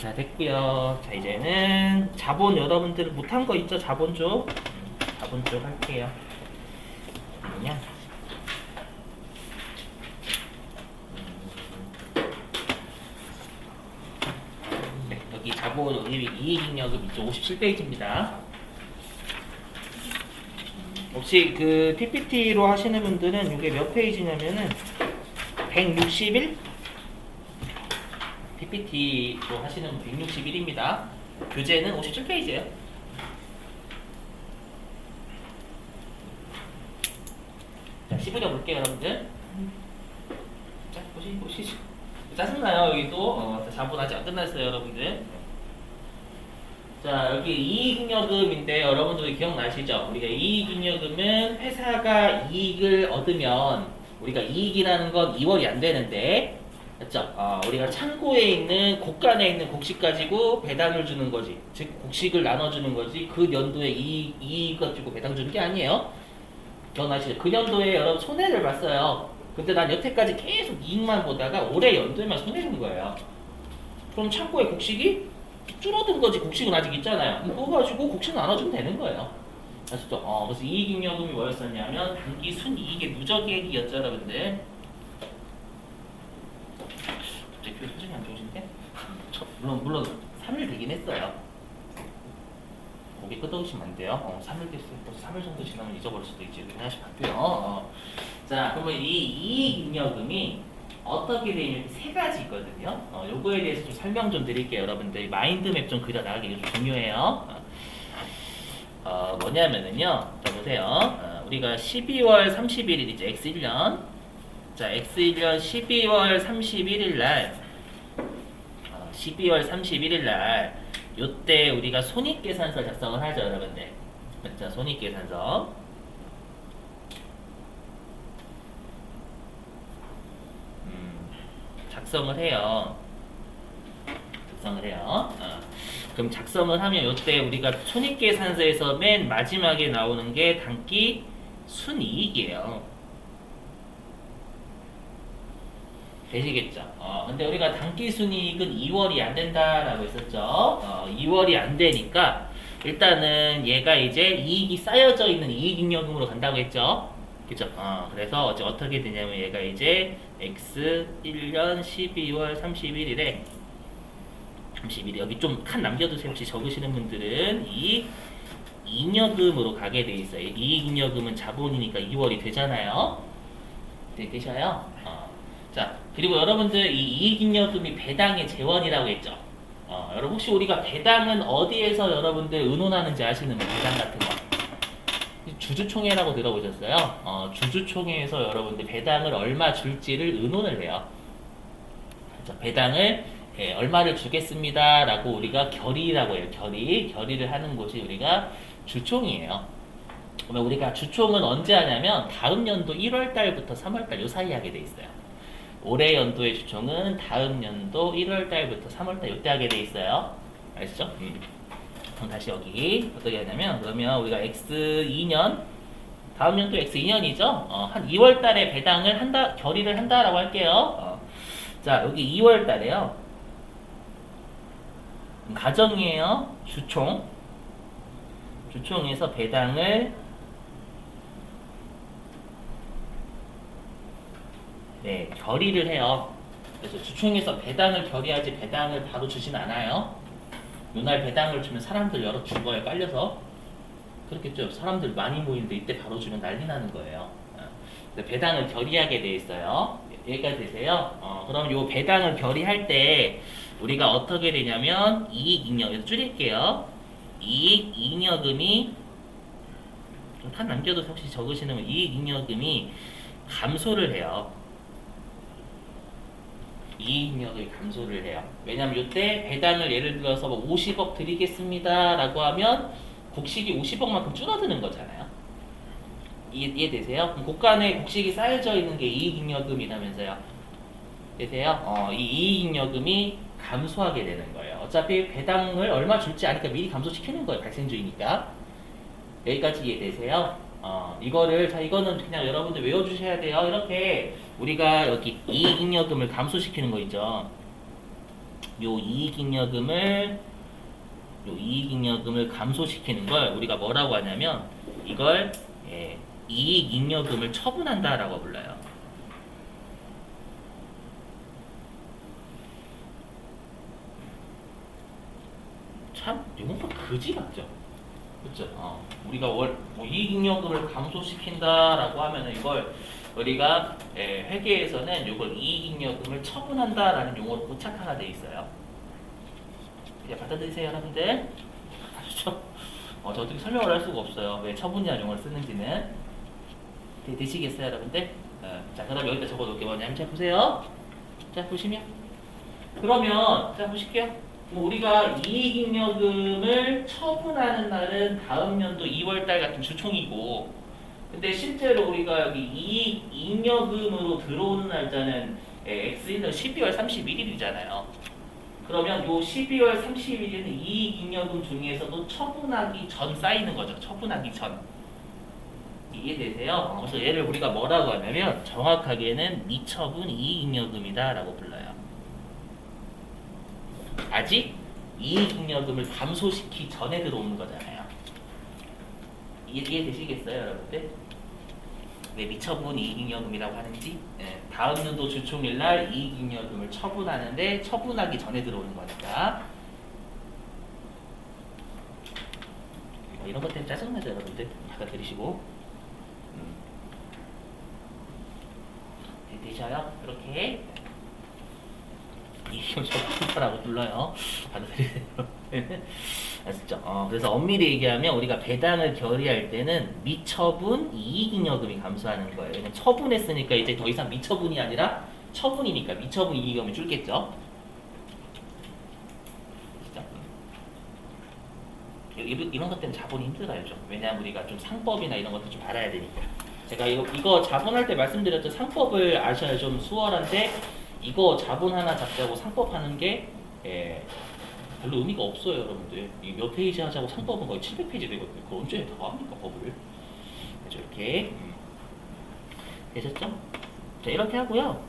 자, 됐고요. 자, 이제는 자본 여러분들 못한 거 있죠? 자본 쪽. 자본 쪽 할게요. 그냥 네, 여기 자본 여기 이익잉여금 이쪽 57페이지입니다. 혹시 그 PPT로 하시는 분들은 이게 몇 페이지냐면은 161? PPT로 하시는 분 161입니다. 교재는 57페이지예요. 자, 씹으려 볼게요, 여러분들. 자, 보시죠. 짜증나요, 여기 또. 자본 아직 안 끝났어요, 여러분들. 자, 여기 이익잉여금인데 여러분들이 기억나시죠? 우리가 이익잉여금은 회사가 이익을 얻으면 우리가 이익이라는 건 2월이 안 되는데, 맞죠? 우리가 창고에 있는 곡간에 있는 곡식 가지고 배당을 주는 거지. 즉 곡식을 나눠주는 거지. 그 연도에 이익 가지고 배당 주는 게 아니에요. 기억나시죠? 그 연도에 여러분 손해를 봤어요. 근데 난 여태까지 계속 이익만 보다가 올해 연도에만 손해 본 거예요. 그럼 창고에 곡식이 줄어든 거지. 곡식은 아직 있잖아요. 그거 가지고 곡식 나눠주면 되는 거예요. 그래서 이익잉여금이 뭐였었냐면 단기 순이익의 누적이익이었죠, 여러분들. 갑자기 표정이 안 좋으신데? 물론 3일 되긴 했어요. 고개 끄덕이시면 안 돼요. 3일 됐어요. 벌써 3일 정도 지나면 잊어버릴 수도 있지. 하나씩 바뀌어요. 자, 그러면 이 이익잉여금이 어떻게 되냐면 세 가지 있거든요. 요거에 대해서 좀 설명 좀 드릴게요. 여러분들 마인드맵 좀 그려 나가기 좀 중요해요. 뭐냐면은요. 자, 보세요. 우리가 12월 31일이죠. X1년. 자, X1년 12월 31일 날 12월 31일 날 요때 우리가 손익계산서 작성을 하죠, 여러분들. 자, 손익계산서. 작성을 해요. 그럼 작성을 하면 요때 우리가 손익계산서에서 맨 마지막에 나오는 게 단기 순이익이에요. 되시겠죠? 근데 우리가 단기 순이익은 2월이 안 된다라고 했었죠. 2월이 안 되니까 일단은 얘가 이제 이익이 쌓여져 있는 이익잉여금으로 간다고 했죠. 그죠? 그래서 어떻게 되냐면 얘가 이제 X 1년 12월 31일에 31일 여기 좀 칸 남겨두세요. 혹시 적으시는 분들은 이 잉여금으로 가게 돼 있어요. 이익잉여금은 자본이니까 2월이 되잖아요. 되셔요? 자, 그리고 여러분들 이 이익잉여금이 배당의 재원이라고 했죠. 여러분 혹시 우리가 배당은 어디에서 여러분들 의논하는지 아시는 분 배당 같은 거? 주주총회라고 들어보셨어요? 주주총회에서 여러분들 배당을 얼마 줄지를 의논을 해요. 그렇죠? 배당을 얼마를 주겠습니다라고 우리가 결의라고 해요. 결의를 하는 곳이 우리가 주총이에요. 그러면 우리가 주총은 언제 하냐면 다음 연도 1월 달부터 3월 달 요 사이 하게 돼 있어요. 올해 연도의 주총은 다음 연도 1월 달부터 3월 달 요때 하게 돼 있어요. 아시죠? 그럼 다시 여기 어떻게 하냐면 그러면 우리가 X2년 다음 연도 X2년이죠. 한 2월 달에 배당을 한다 결의를 한다라고 할게요. 자, 여기 2월 달에요. 가정이에요. 주총에서 배당을 결의를 해요. 그래서 주총에서 배당을 결의하지 배당을 바로 주진 않아요. 요날 배당을 주면 사람들 여러 죽어요. 깔려서. 그렇겠죠. 사람들 많이 모이는데 이때 바로 주면 난리 나는 거예요. 배당을 결의하게 돼 있어요. 여기까지 되세요. 그럼 요 배당을 결의할 때 우리가 어떻게 되냐면 이익잉여금 줄일게요. 이익잉여금이 좀 칸 남겨도 혹시 적으시는 분 이익잉여금이 감소를 해요. 이익잉여금이 감소를 해요. 왜냐면 이때 배당을 예를 들어서 뭐 50억 드리겠습니다 라고 하면 곡식이 50억만큼 줄어드는 거잖아요. 이해되세요? 곡간에 곡식이 쌓여져 있는 게 이익잉여금이라면서요. 되세요? 이 이익잉여금이 감소하게 되는 거예요. 어차피 배당을 얼마 줄지 아니까 미리 감소시키는 거예요. 발생주의니까. 여기까지 이해되세요? 이거는 그냥 여러분들 외워주셔야 돼요. 이렇게 우리가 여기 이익잉여금을 감소시키는 거 있죠. 요 이익잉여금을 감소시키는 걸 우리가 뭐라고 하냐면 이걸 이익잉여금을 처분한다라고 불러요. 참 이건 그지 같죠? 그렇죠? 우리가 뭐 이익잉여금을 감소시킨다라고 하면은 이걸 우리가 회계에서는 이걸 이익잉여금을 처분한다라는 용어로 꼭 착화가 돼 있어요. 그냥 받아들이세요, 여러분들. 아시죠? 저 어떻게 설명을 할 수가 없어요. 왜 처분이라는 용어를 쓰는지는. 되시겠어요, 여러분들? 자, 그럼 여기다 적어놓을게요. 뭐냐면, 자, 보세요. 자, 보시면. 그러면, 자, 보실게요. 뭐 우리가 이익잉여금을 처분하는 날은 다음 연도 2월달 같은 주총이고, 근데 실제로 우리가 여기 이익잉여금으로 들어오는 날짜는 X는 12월 31일이잖아요. 그러면 요 12월 30일에는 이익잉여금 중에서도 처분하기 전 쌓이는 거죠. 처분하기 전. 이해되세요? 그래서 얘를 우리가 뭐라고 하냐면 정확하게는 미처분 이익잉여금이다 라고 불러요. 아직 이익잉여금을 감소시키기 전에 들어오는 거잖아요. 이해되시겠어요, 여러분들? 왜 미처분 이익잉여금이라고 하는지? 다음 연도 주총일날 이익잉여금을 처분하는데 처분하기 전에 들어오는 거니까. 이런 것 때문에 짜증나죠, 여러분들? 받아들이시고. 되셔요? 이렇게. 이익잉여금 처분한다라고 불러요. 받아들이세요. 아시죠? 그래서 엄밀히 얘기하면 우리가 배당을 결의할 때는 미처분 이익잉여금이 감소하는 거예요. 왜냐면 처분했으니까 이제 더 이상 미처분이 아니라 처분이니까 미처분 이익잉여금이 줄겠죠. 아시죠? 이런 것 때문에 자본이 힘들어요. 좀. 왜냐하면 우리가 좀 상법이나 이런 것도 좀 알아야 되니까. 제가 이거 자본할 때 말씀드렸죠. 상법을 아셔야 좀 수월한데 이거 자본 하나 잡자고 상법 하는 게 별로 의미가 없어요, 여러분들. 몇 페이지 하자고 상법은 거의 700페이지 되거든요. 그걸 언제 다 합니까, 법을? 그래서 이렇게 되셨죠? 자, 이렇게 하고요.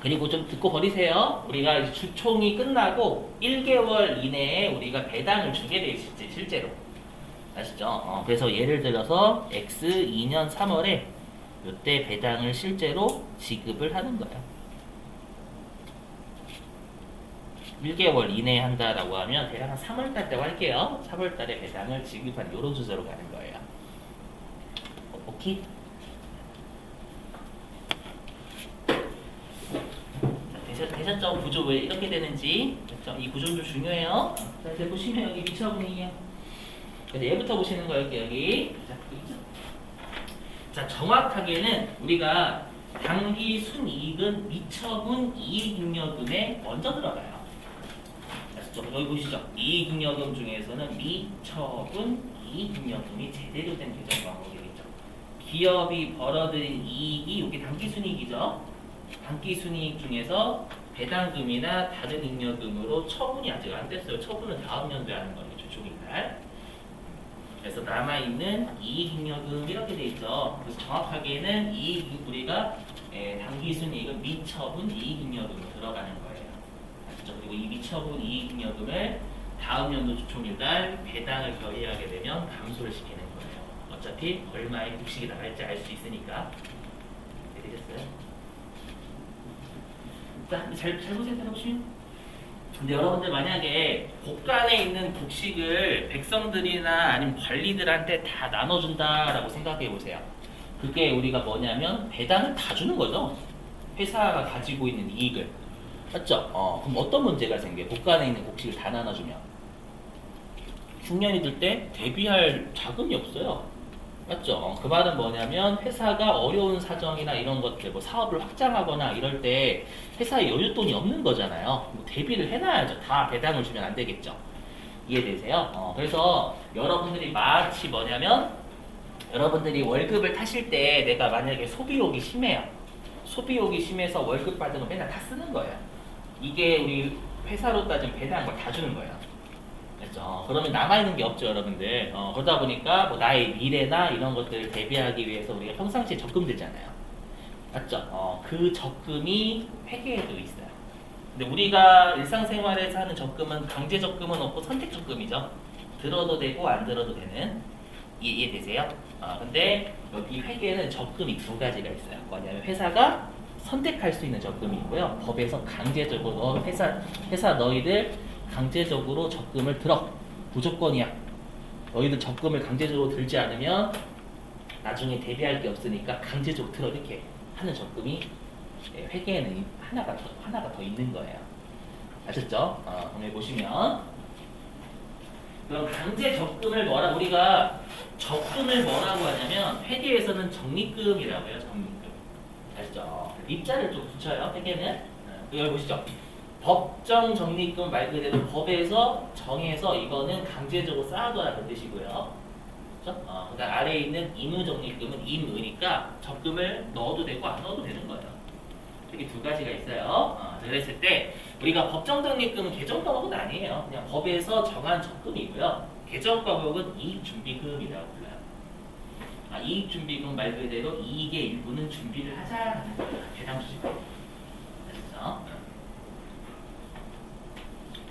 그리고 좀 듣고 버리세요. 우리가 주총이 끝나고 1개월 이내에 우리가 배당을 주게 돼 있을지 실제로. 아시죠? 그래서 예를 들어서 X 2년 3월에 이때 배당을 실제로 지급을 하는 거예요. 1개월 이내에 한다라고 하면 대략 한 3월달 때 할게요. 3월달에 배당을 지급한 이런 순서로 가는 거예요. 오케이? 되셨죠? 구조 왜 이렇게 되는지. 그렇죠? 이 구조도 중요해요. 자, 이제 보시면 여기 미처분이에요. 그래서 얘부터 보시는 거예요. 여기. 자, 정확하게는 우리가 당기 순이익은 미처분 이익잉여금에 먼저 들어가요. 여기 보시죠. 이익잉여금 중에서는 미처분 이익잉여금이 제대로 된 계정 방법이겠죠. 기업이 벌어들인 이익이 여기 당기순이익이죠. 당기순이익 중에서 배당금이나 다른 잉여금으로 처분이 아직 안 됐어요. 처분은 다음 연도에 하는 거예요. 주총일날. 그래서 남아있는 이익잉여금 이렇게 돼 있죠. 그래서 정확하게는 우리가 당기순이익은 미처분 이익잉여금으로 들어가는 거예요. 그리고 이 미처분 이익잉여금을 다음 연도 주총일날 배당을 결의하게 되면 감소를 시키는 거예요. 어차피 얼마의 국식이 나갈지 알 수 있으니까. 되겠어요? 자, 잘 보세요, 여러분. 근데 여러분들 만약에 곳간에 있는 국식을 백성들이나 아니면 관리들한테 다 나눠준다라고 생각해 보세요. 그게 우리가 뭐냐면 배당을 다 주는 거죠. 회사가 가지고 있는 이익을. 맞죠? 그럼 어떤 문제가 생겨요? 곳간에 있는 곡식을 다 나눠주면 흉년이 들 때 대비할 자금이 없어요. 맞죠? 그 말은 뭐냐면 회사가 어려운 사정이나 이런 것들, 뭐 사업을 확장하거나 이럴 때 회사에 여윳돈이 없는 거잖아요. 뭐 대비를 해놔야죠. 다 배당을 주면 안 되겠죠. 이해되세요? 그래서 여러분들이 마치 뭐냐면 여러분들이 월급을 타실 때 내가 만약에 소비욕이 심해요. 소비욕이 심해서 월급 받은 거 맨날 다 쓰는 거예요. 이게 우리 회사로 따지면 배당한 걸 다 주는 거예요. 그렇죠? 그러면 남아있는 게 없죠, 여러분들. 그러다 보니까 뭐 나의 미래나 이런 것들을 대비하기 위해서 우리가 평상시에 적금 들잖아요. 맞죠? 그 적금이 회계에도 있어요. 근데 우리가 일상생활에서 하는 적금은 강제 적금은 없고 선택 적금이죠. 들어도 되고 안 들어도 되는. 이해되세요? 근데 여기 회계는 적금이 두 가지가 있어요. 뭐냐면 회사가 선택할 수 있는 적금이 있고요. 법에서 강제적으로 회사 너희들 강제적으로 적금을 들어. 무조건이야. 너희들 적금을 강제적으로 들지 않으면 나중에 대비할 게 없으니까 강제적으로 들어 이렇게 하는 적금이 회계에는 하나가 더 있는 거예요. 아셨죠? 오늘 보시면 그럼 강제 적금을 우리가 적금을 뭐라고 하냐면 회계에서는 적립금이라고 해요. 적립금. 아시죠? 입자를 좀 붙여요. 회계는. 여기 보시죠. 법정 적립금 말 그대로 법에서 정해서 이거는 강제적으로 쌓아둬라는 뜻이고요. 그렇죠? 그다음 아래에 있는 임의 적립금은 임의니까 적금을 넣어도 되고 안 넣어도 되는 거예요. 이렇게 두 가지가 있어요. 그랬을 때 우리가 법정 적립금은 개정 과목은 아니에요. 그냥 법에서 정한 적금이고요. 개정 과목은 이익준비금이라고 불러요. 이익준비금 말 그대로 이익의 일부는 준비를 하자는 거예요. 배당 주식. 아시죠?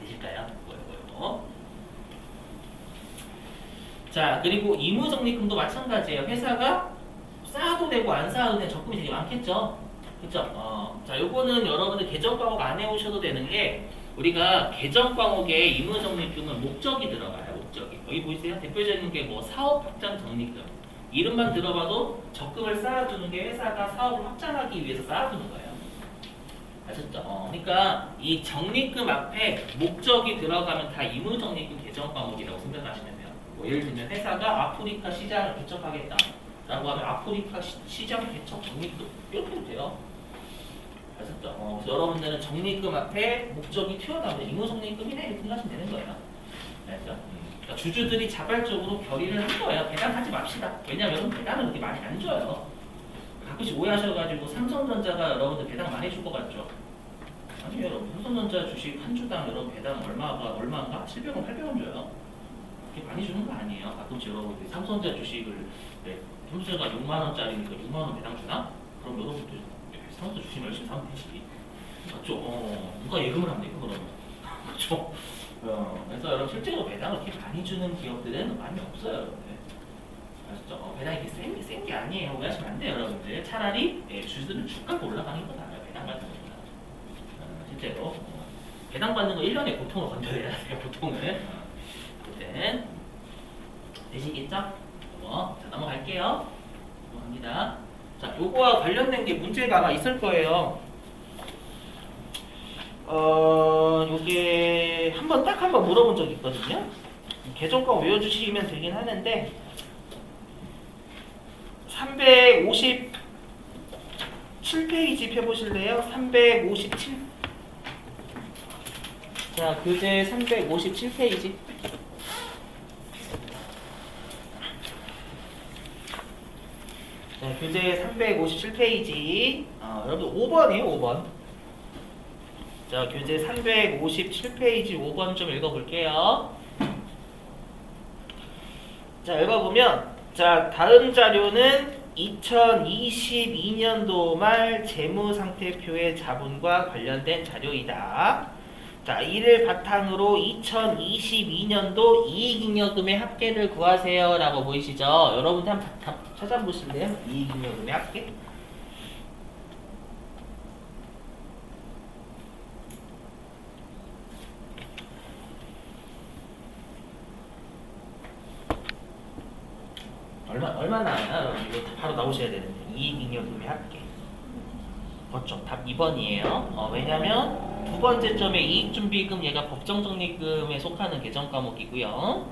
되실까요? 뭐요? 자, 그리고 임의적립금도 마찬가지예요. 회사가 쌓아도 되고 안 쌓아도 되는 적금이 되게 많겠죠? 그쵸? 자, 요거는 여러분들 개정 과목 안 해오셔도 되는 게 우리가 개정 과목에 임의적립금은 목적이 들어가요. 목적이. 여기 보이세요? 대표적인 게 뭐 사업 확장 적립금. 이름만 들어봐도 적금을 쌓아두는 게 회사가 사업을 확장하기 위해서 쌓아두는 거예요. 아셨죠? 그러니까 이 적립금 앞에 목적이 들어가면 다 임의적립금 개정 과목이라고 생각하시면 돼요. 뭐 예를 들면 회사가 아프리카 시장을 개척하겠다 라고 하면 아프리카 시장 개척 적립금 이렇게 해도 돼요. 아셨죠? 그래서 여러분들은 적립금 앞에 목적이 튀어나오면 임의적립금이네 이렇게 생각하시면 되는 거예요. 알죠? 그러니까 주주들이 자발적으로 결의를 한 거예요. 배당하지 맙시다. 왜냐면 여러분 배당을 그렇게 많이 안 줘요. 가끔씩 오해하셔가지고 삼성전자가 여러분들 배당 많이 줄 것 같죠? 아니요, 여러분. 삼성전자 주식 한 주당 여러분 배당 얼마인가? 700원, 800원 줘요. 그렇게 많이 주는 거 아니에요. 가끔씩 여러분들이 삼성전자 주식을 삼성전자가 6만 원짜리니까 6만 원 배당 주나? 그럼 여러분들 삼성전자 주식 열심히 사면 되지. 맞죠? 누가 예금을 합니까 그러면? 그렇죠? 그래서 여러분 실제로 배당을 그렇게 많이 주는 기업들은 많이 없어요, 여러분들. 아시죠? 배당이 이렇게 센 게 아니에요. 오해하시면 안 돼요, 여러분들. 차라리 주주들은 주가가 올라가는 게 더 나아요. 배당 같은 거보다. 실제로 배당 받는 거 1년에 고통을 건져야 돼요, 보통은. 아무튼 되시겠죠? 자, 넘어갈게요. 넘어갑니다. 자, 요거와 관련된 게 문제가 아마 있을 거예요. 요게 딱 한 번 물어본 적이 있거든요. 개정과 외워주시면 되긴 하는데 357페이지 펴보실래요? 357. 자, 교재 357페이지. 자, 교재 357페이지. 여러분 5번이에요, 5번. 자, 교재 357페이지 5번 좀 읽어볼게요. 자, 읽어보면 자, 다음 자료는 2022년도 말 재무상태표의 자본과 관련된 자료이다. 자, 이를 바탕으로 2022년도 이익잉여금의 합계를 구하세요 라고 보이시죠? 여러분들 한번 찾아보실래요? 이익잉여금의 합계? 얼마나 하나? 이거 바로 나오셔야 되는데 이익잉여금의 합계. 그렇죠. 답 2번이에요. 왜냐면 두 번째 점에 이익준비금 얘가 법정적립금에 속하는 개정 과목이고요.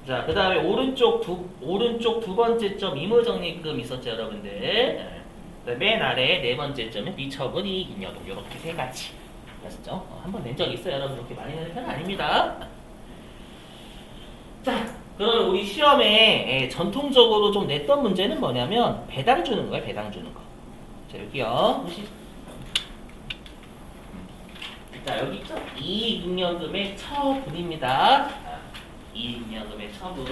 자, 그 다음에 오른쪽 두 번째 점 임의적립금 있었죠, 여러분들. 맨 아래 네 번째 점은 미처분 이익잉여금 이렇게 세 가지. 아시죠? 한번 낸 적 있어요, 여러분. 그렇게 많이 내는 편은 아닙니다. 자, 그럼 우리 시험에 전통적으로 좀 냈던 문제는 뭐냐면 배당 주는 거예요, 배당 주는 거. 자, 여기요. 자, 여기 있죠? 이익잉여금의 처분입니다. 이익잉여금의 처분.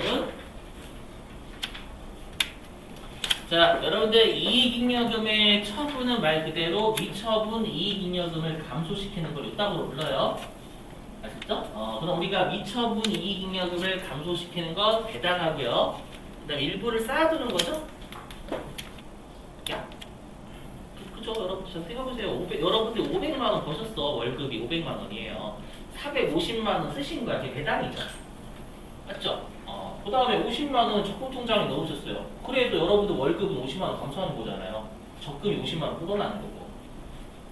자, 여러분들 이익잉여금의 처분은 말 그대로 미처분 이익잉여금을 감소시키는 걸 이따구로 불러요. 아셨죠? 그럼 우리가 미처분 이익잉여금을 감소시키는 건 배당하고요. 그 다음에 일부를 쌓아두는 거죠? 야, 그죠? 여러분, 저 생각해보세요. 여러분들 500만 원 버셨어. 월급이 500만 원이에요. 450만 원 쓰신 거야. 그게 배당이죠. 맞죠? 그 다음에 50만 원 적금 통장에 넣으셨어요. 그래도 여러분들 월급은 50만 원 감소하는 거잖아요. 적금이 50만 원 불어나는 거고.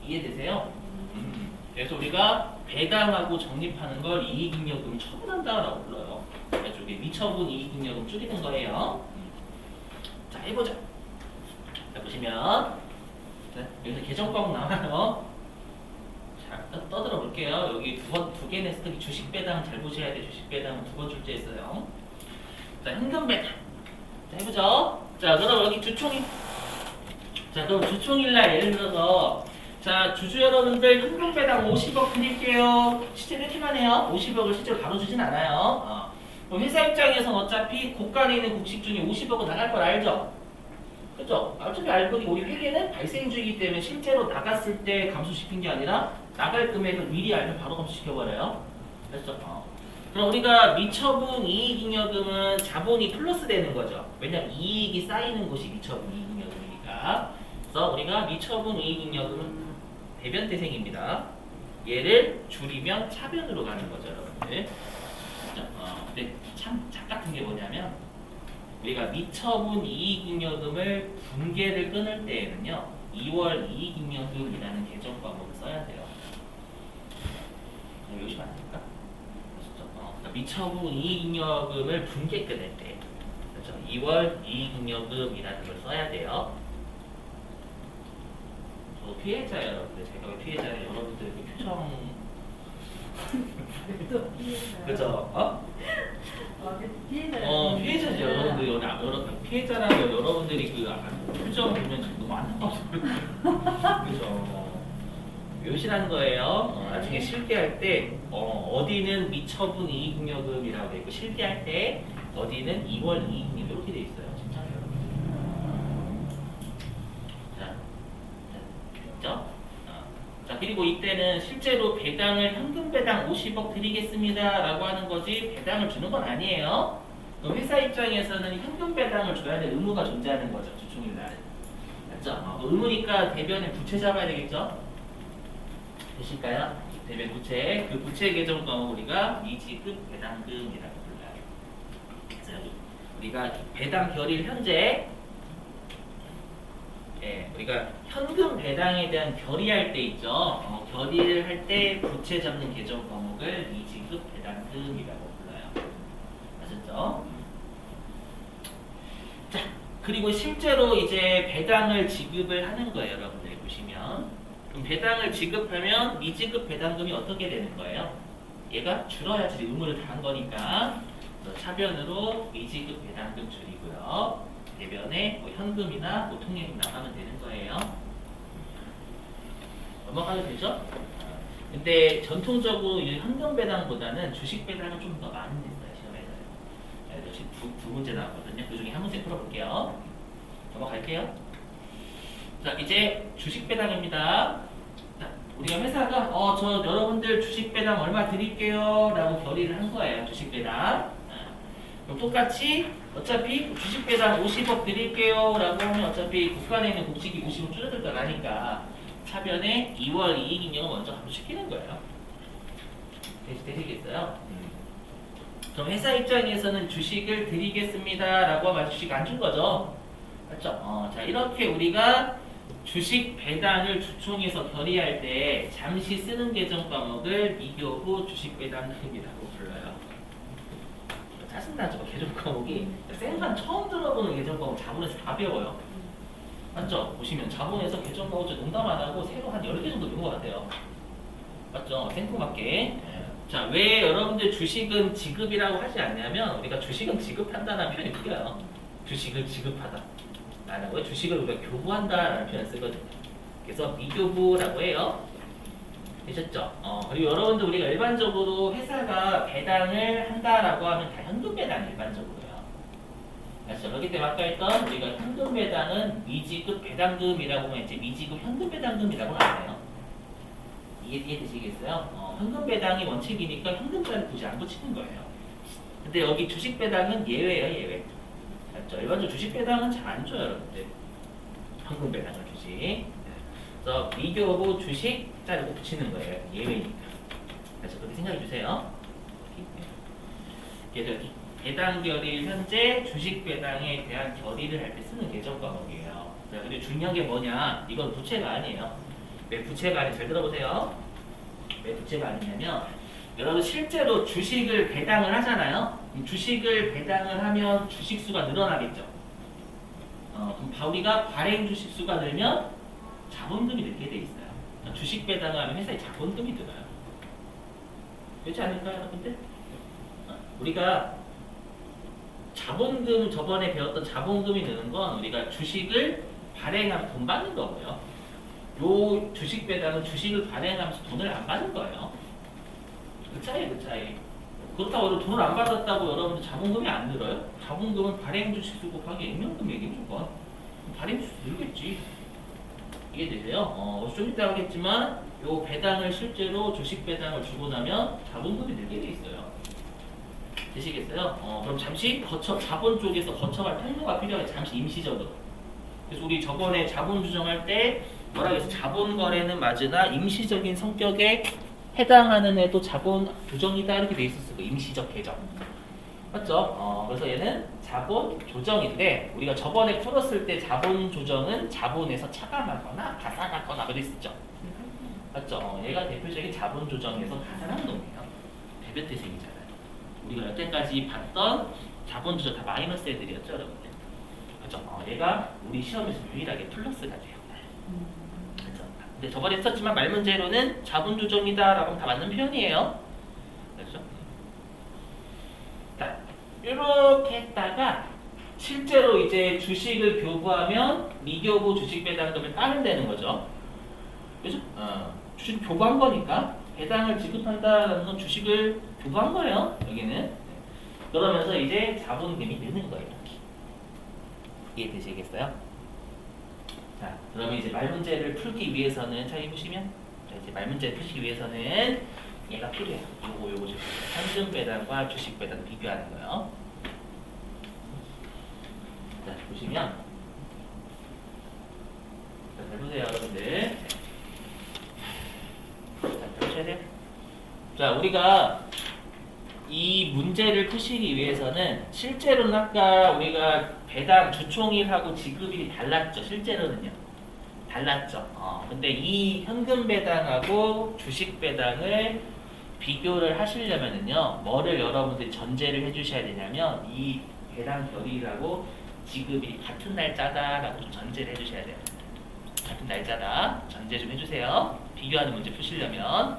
이해되세요? 그래서 우리가 배당하고 적립하는 걸 이익잉여금 처분한다라고 불러요. 그래서 이게 미처분 이익잉여금 줄이는 거예요. 자, 해보자. 자, 보시면 여기서 계정과목 나와요. 자, 떠들어 볼게요. 여기 두 개 냈을 때 주식 배당 잘 보셔야 돼. 주식 배당은 두 번 출제했어요. 자, 현금 배당. 자, 해보죠. 자, 그럼 여기 주총일. 자, 그럼 주총일날 예를 들어서 자, 주주 여러분들 현금 배당 50억 드릴게요. 실제로 이렇게만 해요. 50억을 실제로 바로 주진 않아요. 그럼 회사 입장에서는 어차피 고간에 있는 국식 중에 50억은 나갈 걸 알죠? 그죠? 어차피 알고 우리 회계는 발생주이기 때문에 실제로 나갔을 때 감소시킨 게 아니라 나갈 금액을 미리 알면 바로 감소시켜버려요. 됐죠? 그럼 우리가 미처분 이익잉여금은 자본이 플러스 되는 거죠. 왜냐면 이익이 쌓이는 곳이 미처분 이익잉여금이니까. 그래서 우리가 미처분 이익잉여금은 대변대생입니다. 얘를 줄이면 차변으로 가는 거죠, 여러분들. 근데 참 착각한 게 뭐냐면 우리가 미처분 이익잉여금을 분계를 끊을 때에는요 2월 이익잉여금이라는 계정 과목을 써야 돼요. 외우시면 안 될까? 그러니까 미처분 이익잉여금을 분계 끊을 때 그렇죠? 2월 이익잉여금이라는 걸 써야 돼요. 저 피해자 여러분들, 제가 왜 피해자예요? 여러분들 그 표정 그죠? 피해자지 여러분들. 피해자라면 여러분들이 그 표정 보면 너무 안타까워서 그죠? 묘시라는 거예요. 나중에 실기할 때 어디는 미처분 이익잉여금이라고 돼 있고 실기할 때 어디는 2월 이익잉여금 이렇게 돼 있어요. 진짜 여러분들. 자, 됐죠? 자, 그리고 이때는 실제로 배당을 현금 배당 50억 드리겠습니다 라고 하는 거지 배당을 주는 건 아니에요. 그럼 회사 입장에서는 현금 배당을 줘야 될 의무가 존재하는 거죠. 주총일 날. 맞죠? 의무니까 대변에 부채 잡아야 되겠죠? 되실까요? 대변 부채. 그 부채 계정 과목 우리가 미지급 배당금이라고 불러요. 그래서 여기 우리가 배당 결의를 현재 우리가 현금 배당에 대한 결의할 때 있죠. 결의를 할 때 부채 잡는 계정 과목을 미지급 배당금이라고 불러요. 아셨죠? 자, 그리고 실제로 이제 배당을 지급을 하는 거예요. 여러분들 보시면. 그럼 배당을 지급하면 미지급 배당금이 어떻게 되는 거예요? 얘가 줄어야지 의무를 다한 거니까 차변으로 미지급 배당금 줄이고요. 대변에 뭐 현금이나 뭐 통행금 나가면 되는 거예요. 넘어가도 되죠? 근데 전통적으로 이 현금 배당보다는 주식 배당은 좀 더 많이 냈어요. 시험에서요. 역시 두 문제 나왔거든요. 그 중에 한 문제 풀어볼게요. 넘어갈게요. 자, 이제 주식 배당입니다. 자, 우리가 회사가 저 여러분들 주식 배당 얼마 드릴게요 라고 결의를 한 거예요. 주식 배당. 그럼 똑같이 어차피 주식 배당 50억 드릴게요 라고 하면 어차피 국간에 있는 국식이 50억 줄어들 거라니까 차변에 2월 이익잉여금 먼저 감소시키는 거예요. 되시겠어요? 그럼 회사 입장에서는 주식을 드리겠습니다 라고 하면 주식 안 준 거죠? 맞죠? 자, 이렇게 우리가 주식 배당을 주총에서 결의할 때 잠시 쓰는 계정 과목을 미교부 주식 배당금이라고 불러요. 짜증나죠? 계정 과목이 생판 처음 들어보는 계정 과목 자본에서 다 배워요. 맞죠? 보시면 자본에서 계정 과목 농담 안 하고 새로 한 10개 정도 배운 것 같아요. 맞죠? 생뚱맞게. 자, 왜 여러분들 주식은 지급이라고 하지 않냐면 우리가 주식은 지급한다는 표현이 웃겨요. 주식을 지급하다. 왜 주식을 우리가 교부한다라는 표현 쓰거든요. 그래서 미교부라고 해요. 되셨죠? 그리고 여러분들 우리가 일반적으로 회사가 배당을 한다라고 하면 다 현금 배당 일반적으로요. 그렇죠. 그렇기 때문에 아까 했던 우리가 현금 배당은 미지급 배당금이라고만 했지 미지급 현금 배당금이라고는 안 해요. 이해되시겠어요? 현금 배당이 원칙이니까 현금자를 굳이 안 붙이는 거예요. 근데 여기 주식 배당은 예외예요, 예외. 맞죠? 일반적으로 주식 배당은 잘 안 줘요, 여러분들. 현금 배당을 주지. 그래서 미교부 주식자를 꼭 붙이는 거예요. 예외니까. 그래서 그렇게 생각해 주세요. 그래서 배당 결의 현재 주식 배당에 대한 결의를 할 때 쓰는 계정 과목이에요. 그리고 중요한 게 뭐냐? 이건 부채가 아니에요. 왜 부채가 아니에요? 잘 들어보세요. 왜 부채가 아니냐면 여러분 실제로 주식을 배당을 하잖아요. 이 주식을 배당을 하면 주식 수가 늘어나겠죠. 그럼 우리가 발행 주식 수가 늘면 자본금이 늘게 돼 있어요. 주식 배당을 하면 회사에 자본금이 들어요. 그렇지 않을까요, 여러분들? 우리가 자본금 저번에 배웠던 자본금이 느는 건 우리가 주식을 발행하면 돈 받는 거고요. 요 주식 배당은 주식을 발행하면서 돈을 안 받는 거예요. 그 차이, 그 차이. 그렇다고 여러분 돈을 안 받았다고 여러분들 자본금이 안 늘어요? 자본금은 발행 주식 수 곱하기 액면금액이 무조건. 발행 주식 늘겠지. 이해되세요? 좀 이따 하겠지만 요 배당을 실제로 주식 배당을 주고 나면 자본금이 늘게 돼 있어요. 되시겠어요? 그럼 잠시 자본 쪽에서 거쳐갈 통로가 필요해요. 잠시 임시적으로. 그래서 우리 저번에 자본 조정할 때 뭐라고 해서 자본 거래는 맞으나 임시적인 성격에 해당하는 애도 자본 조정이다 이렇게 돼 있었어요. 그 임시적 계정. 맞죠? 그래서 얘는 자본 조정인데 우리가 저번에 풀었을 때 자본 조정은 자본에서 차감하거나 가산하거나 그랬었죠. 맞죠? 얘가 대표적인 자본 조정에서 가산한 놈이에요. 대변 태생이잖아요. 우리가 여태까지 봤던 자본 조정 다 마이너스 애들이었죠, 여러분들. 그렇죠? 얘가 우리 시험에서 유일하게 플러스가 돼요. 그렇죠? 근데 저번에 했었지만 말 문제로는 자본 조정이다라고 하면 다 맞는 표현이에요. 그렇죠? 자, 이렇게 했다가 실제로 이제 주식을 교부하면 미교부 주식 배당금을 따른다는 거죠. 그죠? 주식 교부한 거니까 배당을 지급한다는 건 주식을 교부한 거예요. 여기는. 그러면서 이제 자본금이 느는 거예요. 이렇게. 이해되시겠어요? 자, 그러면 이제 말 문제를 풀기 위해서는 자, 보시면 자, 이제 말 문제를 푸시기 위해서는 얘가 필요해요. 요거 현금 배당과 주식 배당 비교하는 거예요. 자, 보시면 자, 잘 보세요, 여러분들. 자, 보셔야 돼요. 자, 우리가 이 문제를 푸시기 위해서는 실제로는 아까 우리가 배당 주총일하고 지급일이 달랐죠. 실제로는요. 달랐죠. 근데 이 현금 배당하고 주식 배당을 비교를 하시려면은요. 뭐를 여러분들이 전제를 해주셔야 되냐면 이 배당 결의라고 지급일이 같은 날짜다라고 좀 전제를 해주셔야 돼요. 같은 날짜다. 전제 좀 해주세요. 비교하는 문제 푸시려면.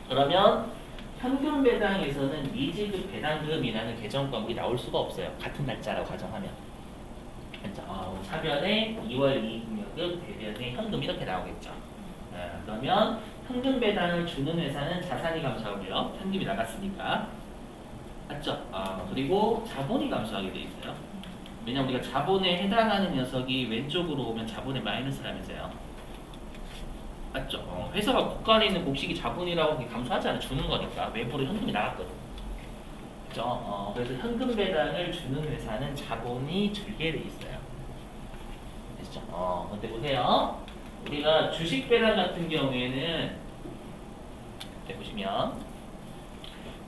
그러면 현금 배당에서는 미지급 배당금이라는 계정 과목이 나올 수가 없어요. 같은 날짜라고 가정하면. 그렇죠? 차변에 2월 이익금액은 대변에 현금 이렇게 나오겠죠. 그러면 현금 배당을 주는 회사는 자산이 감소하고요. 현금이 나갔으니까. 맞죠? 그리고 자본이 감소하게 돼 있어요. 왜냐면 우리가 자본에 해당하는 녀석이 왼쪽으로 오면 자본에 마이너스라면서요. 맞죠? 회사가 국간에 있는 곡식이 자본이라고 감소하지 않아. 주는 거니까. 외부로 현금이 나갔거든. 그죠? 그래서 현금 배당을 주는 회사는 자본이 줄게 돼 있어요. 됐죠? 근데 보세요. 우리가 주식 배당 같은 경우에는 보시면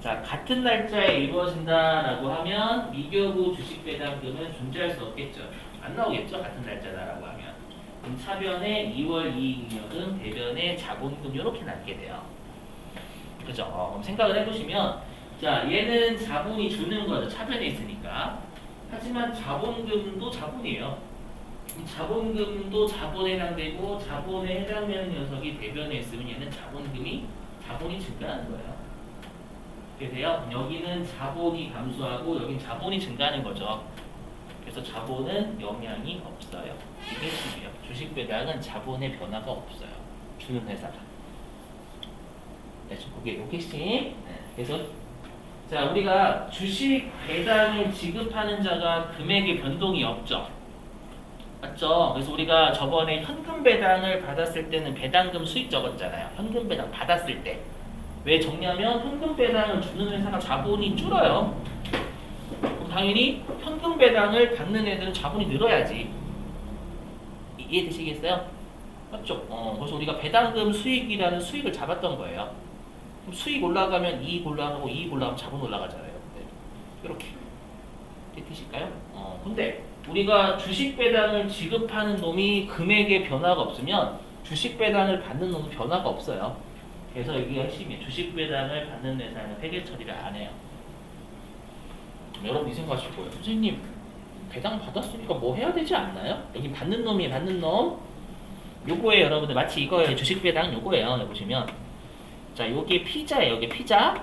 자, 같은 날짜에 이루어진다라고 하면 미교부 주식 배당금은 존재할 수 없겠죠. 안 나오겠죠? 같은 날짜다라고 하면. 그럼 차변에 2월 이익금액은 대변에 자본금 이렇게 남게 돼요. 그죠? 그럼 생각을 해보시면 자, 얘는 자본이 주는 거죠. 차변에 있으니까. 하지만 자본금도 자본이에요. 자본금도 자본에 해당되고 자본에 해당되는 녀석이 대변에 있으면 얘는 자본이 증가하는 거예요. 그래서요, 여기는 자본이 감소하고 여긴 자본이 증가하는 거죠. 그래서 자본은 영향이 없어요. 이게 핵심이에요. 주식 배당은 자본의 변화가 없어요. 주는 회사가. 그게 핵심. 그래서 자, 우리가 주식 배당을 지급하는 자가 금액의 변동이 없죠. 맞죠? 그래서 우리가 저번에 현금 배당을 받았을 때는 배당금 수익 적었잖아요. 현금 배당 받았을 때. 왜 적냐면 현금 배당을 주는 회사가 자본이 줄어요. 그럼 당연히 현금 배당을 받는 애들은 자본이 늘어야지. 이해되시겠어요? 맞죠? 그래서 우리가 배당금 수익이라는 수익을 잡았던 거예요. 그럼 수익 올라가면 이익 올라가고 이익 올라가면 자본 올라가잖아요. 네. 이렇게. 이해되실까요? 근데 우리가 주식 배당을 지급하는 놈이 금액의 변화가 없으면 주식 배당을 받는 놈은 변화가 없어요. 그래서 이게 핵심이에요. 주식 배당을 받는 회사는 회계 처리를 안 해요. 여러분 이 생각하실 거예요. 선생님 배당 받았으니까 뭐 해야 되지 않나요? 여기 받는 놈이 받는 놈. 요거예요, 여러분들. 마치 이거예요. 주식 배당 요거예요. 여기 보시면 자, 요게 피자예요. 요게 피자.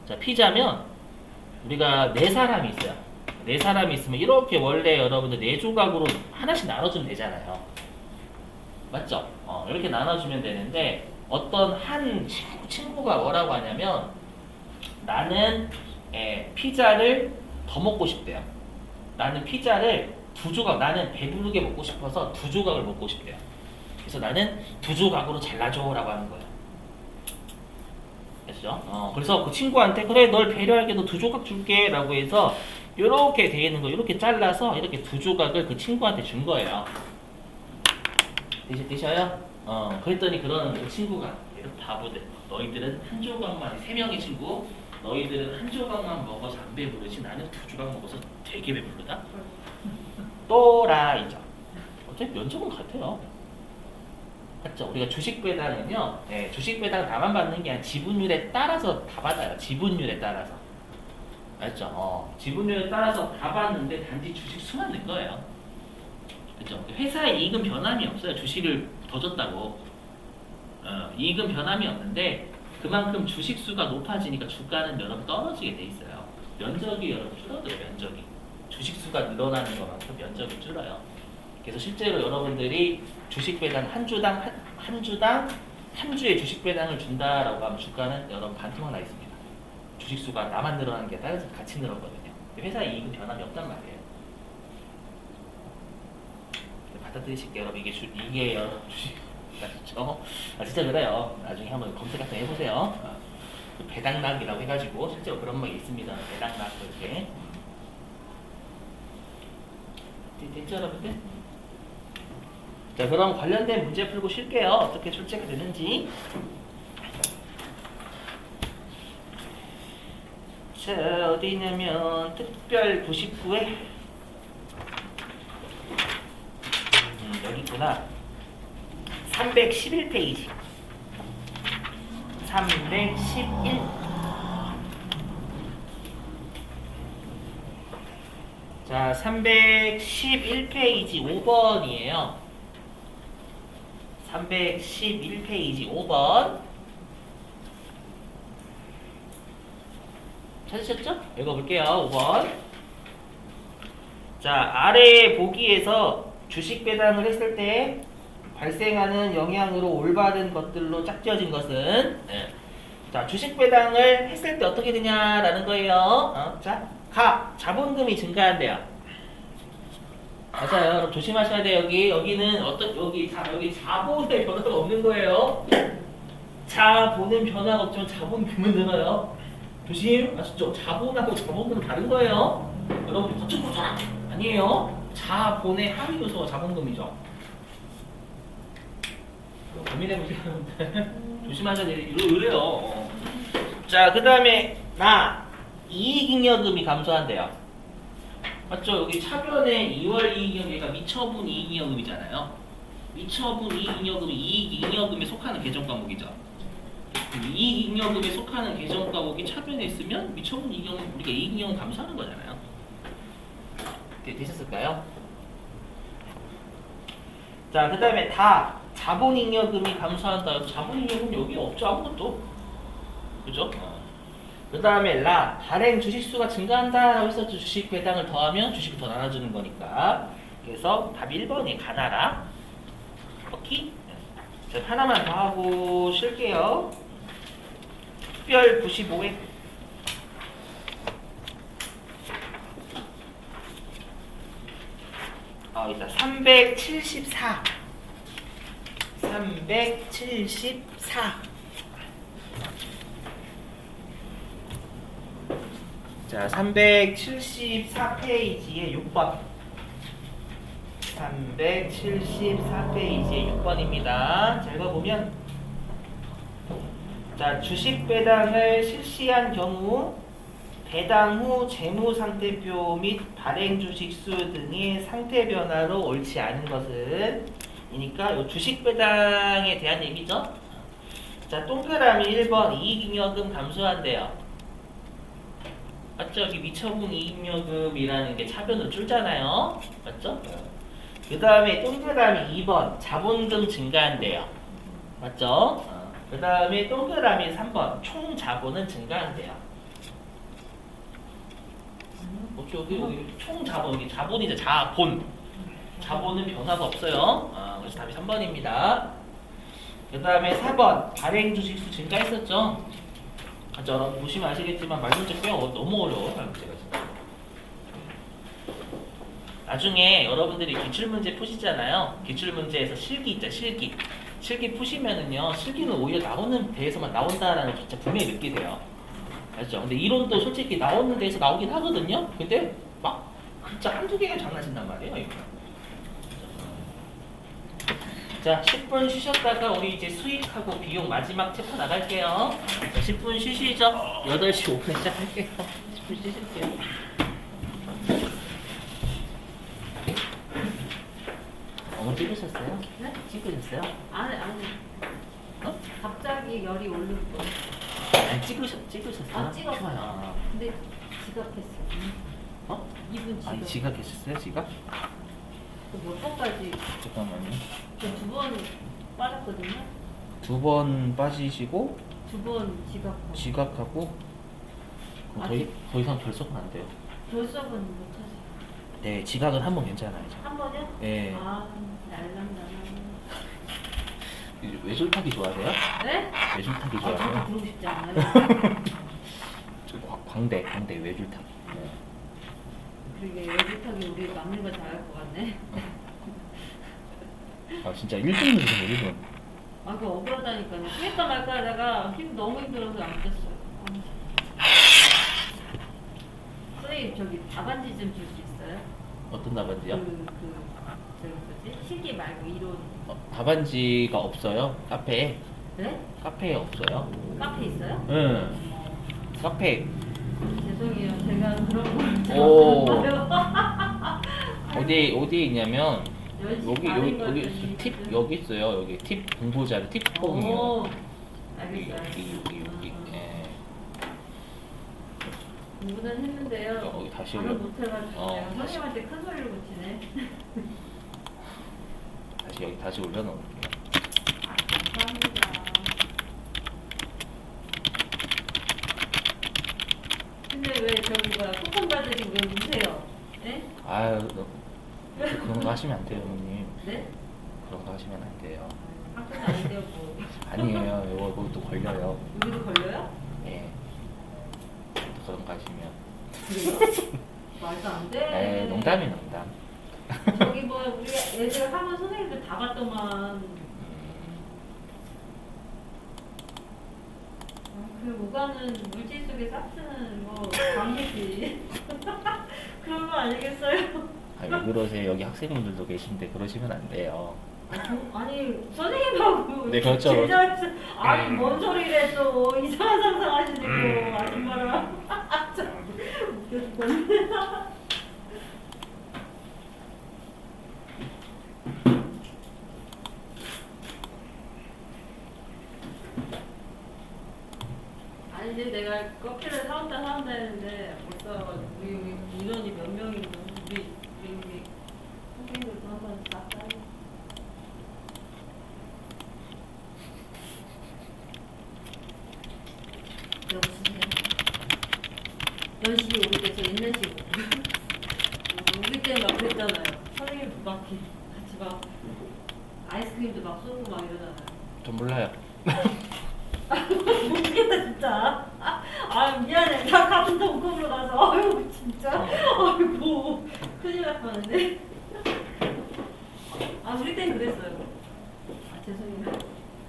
자, 피자면 우리가 네 사람이 있어요. 네 사람이 있으면 이렇게 원래 여러분들 네 조각으로 하나씩 나눠주면 되잖아요. 맞죠? 이렇게 나눠주면 되는데 어떤 한 친구가 뭐라고 하냐면 나는 피자를 더 먹고 싶대요. 나는 피자를 두 조각, 나는 배부르게 먹고 싶어서 두 조각을 먹고 싶대요. 그래서 나는 두 조각으로 잘라줘라고 하는 거예요. 됐죠? 그래서 그 친구한테 그래 널 배려하게 너 두 조각 줄게 라고 해서 이렇게 돼 있는 거 이렇게 잘라서 이렇게 두 조각을 그 친구한테 준 거예요. 되셔요? 그랬더니 그러는 그 친구가 이런 바보들 너희들은 한 조각만 세 명의 친구 너희들은 한 조각만 먹어서 안 배부르지 나는 두 조각 먹어서 되게 배부르다. 또라이죠. 어차피 면적은 같아요. 맞죠? 우리가 주식 배당은요, 주식 배당 나만 받는 게 아니라 지분율에 따라서 다 받아요. 지분율에 따라서. 맞죠? 지분율에 따라서 다 받는데 단지 주식 수만 는 거예요. 그죠? 회사의 이익은 변함이 없어요. 주식을 더 줬다고. 이익은 변함이 없는데 그만큼 주식 수가 높아지니까 주가는 여러분 떨어지게 돼 있어요. 면적이 여러분 줄어들어요. 면적이. 주식 수가 늘어나는 것만큼 면적이 줄어요. 그래서 실제로 여러분들이 주식 배당 한 주의 주식 배당을 준다라고 하면 주가는 여러분 반토막 나 있습니다. 주식 수가 나만 늘어나는 게 따라서 같이 늘어거든요. 회사 이익은 변함이 없단 말이에요. 받아들이실게요, 여러분. 이게 여러분 주식 맞죠? 진짜 그래요. 나중에 한번 검색 같은 거 해보세요. 배당락이라고 해가지고 실제로 그런 게 있습니다. 배당락 이렇게. 됐죠, 여러분들? 자, 그럼 관련된 문제 풀고 쉴게요. 어떻게 출제가 되는지. 자, 어디 있냐면 특별 99에 여기 있구나. 311페이지. 311. 자, 311페이지 5번이에요. 311페이지 5번. 찾으셨죠? 읽어볼게요. 5번. 자, 아래 보기에서 주식 배당을 했을 때 발생하는 영향으로 올바른 것들로 짝지어진 것은 자, 주식 배당을 했을 때 어떻게 되냐라는 거예요. 자, 자본금이 증가한대요. 맞아요. 여러분 조심하셔야 돼요. 여기는 여기 자본의 변화가 없는 거예요. 자본은 변화가 없지만 자본금은 늘어요. 조심. 아시죠? 자본하고 자본금은 다른 거예요. 여러분 거친 거잖아. 아니에요. 자본의 하위 요소가 자본금이죠. 고민해보세요. 조심하셔야 돼요. 이래요. 자, 그 다음에 이익잉여금이 감소한대요. 맞죠? 여기 차변에 2월 이익잉여금이 미처분 이익잉여금이잖아요. 미처분 이익잉여금이 이익잉여금에 속하는 계정 과목이죠. 이익잉여금에 속하는 계정 과목이 차변에 있으면 미처분 이익잉여금 우리가 이익잉여금 감소하는 거잖아요. 되셨을까요? 자, 그 다음에 자본잉여금이 감소한다. 자본잉여금 여기 없죠. 아무것도. 그죠? 그 다음에 발행 주식수가 증가한다라고 해서 주식 배당을 더하면 주식을 더 나눠주는 거니까. 그래서 답 1번이 가나라. 오케이? 자, 하나만 더 하고 쉴게요. 특별 95회. 있다. 374. 374. 자, 374페이지에 6번. 374페이지에 6번입니다. 자, 읽어보면, 자, 주식 배당을 실시한 경우 배당 후 재무상태표 및 발행 주식수 등의 상태 변화로 옳지 않은 것은 이니까 요 주식 배당에 대한 얘기죠. 자, 동그라미 1번 이익잉여금 감소한대요. 맞죠? 여기 미처분 이익잉여금이라는 게 차변으로 줄잖아요. 맞죠? 그 다음에 동그라미 2번 자본금 증가한대요. 맞죠? 그 다음에 동그라미 3번 총 자본은 증가한대요. 여기 총 자본, 여기 자본이죠. 자본. 자본은 변화가 없어요. 그래서 답이 3번입니다. 그 다음에 4번 발행 주식수 증가했었죠. 맞죠? 보시면 아시겠지만 말문제 꽤 너무 어려워. 말문제가 진짜. 나중에 여러분들이 기출문제 푸시잖아요. 기출문제에서 실기 있죠. 실기 푸시면은요. 실기는 오히려 나오는 데에서만 나온다라는 걸 진짜 분명히 느끼세요. 알죠? 근데 이론도 솔직히 나오는 데에서 나오긴 하거든요. 근데 막 진짜 한두 개가 장난친단 말이에요. 이거. 자, 10분 쉬셨다가 우리 이제 수익하고 비용 마지막 챕터 나갈게요. 자, 10분 쉬시죠. 8시 5분에 시작할게요. 10분 쉬실게요. 찍으셨어요? 네? 찍으셨어요? 아니. 어? 갑자기 열이 오르고. 아니, 찍으셨어요? 아, 찍었어요. 좋아요. 근데 지각했어. 어? 이분 지각. 아니, 지각했었어요? 지각? 몇 번까지? 잠깐만요. 두 번 빠졌거든요. 2번 빠지시고 두 번 지각하고. 지각하고 그럼 더 이상 결석은 안 돼요. 결석은 못 하세요. 네, 지각은 한 번 괜찮아요. 한 번요? 네. 아, 날랑날랑. 외줄타기 좋아하세요? 네? 외줄타기 저도 좋아하세요? 그러고 싶지 않아요. 광대 외줄타기. 그러게 외줄타기 우리 막는 거 잘할 것 같네. 아, 진짜 1분 주세요, 1분. 아, 그거 억울하다니까요. 뛰었다 말까 하다가 너무 힘들어서 안 뛰었어요. 선생님, 저기 답안지 좀 줄 수 있어요? 어떤 답안지요? 저기 뭐지? 실기 말고 이론. 답안지가 없어요. 카페에. 네? 카페에 없어요. 카페 있어요? 응. 카페. 죄송해요. 제가 그런 걸 오. 잘못 어디에 있냐면 여기 여기 팁 여기 있어요. 여기 팁 공부 자료 팁 뽕이요. 오. 여기. 알겠어요. 예. 공부는 했는데요. 여기 다시 답을 올려. 못 해가지고 어, 내가 다시. 선생님한테 큰 소리를 고치네. 다시 올려놓을게요. 감사합니다. 근데 왜 저기 뭐야 쿠폰 받으시고 왜 우세요? 네? 아유, 그런 거 하시면 안 돼요, 형님. 네? 그런 거 하시면 안 돼요. 학교는 아닌데요 뭐. 아니에요. 이거 또 걸려요. 우리도 걸려요? 예. 또 그런 거 하시면. 그래요? 말도 안 돼. 에 농담이 농담. 저기 뭐 우리 애들 학원 선생님들 다 봤더만. 그 오가는 물질 속에 싹트는 뭐 광이지. 그런 거 아니겠어요? 아니, 왜 그러세요? 여기 학생분들도 계신데 그러시면 안 돼요. 아니 선생님하고 네, 그렇죠. 아니 뭔 소리래 또 이상한 상상하시고 아줌마랑 참 웃겨 죽겠네. 아니 이제 내가 커피를 사온다 했는데 벌써 우리 인원이 몇 명이고 우리 선생님들도 한번 싹 따요. 여보세요. 연식이 오를 때 저 옛날 식으로 우리 때는 막 그랬잖아요. 선생님 막 같이 막 아이스크림도 막 쏘고 막 이러잖아요. 전 몰라요. 모르겠다 진짜. 아 미안해. 다 같은 동급으로 가서 아유 진짜. 아이고 큰일 날 뻔했네. 아 우리 땐 그랬어요. 아 죄송해요.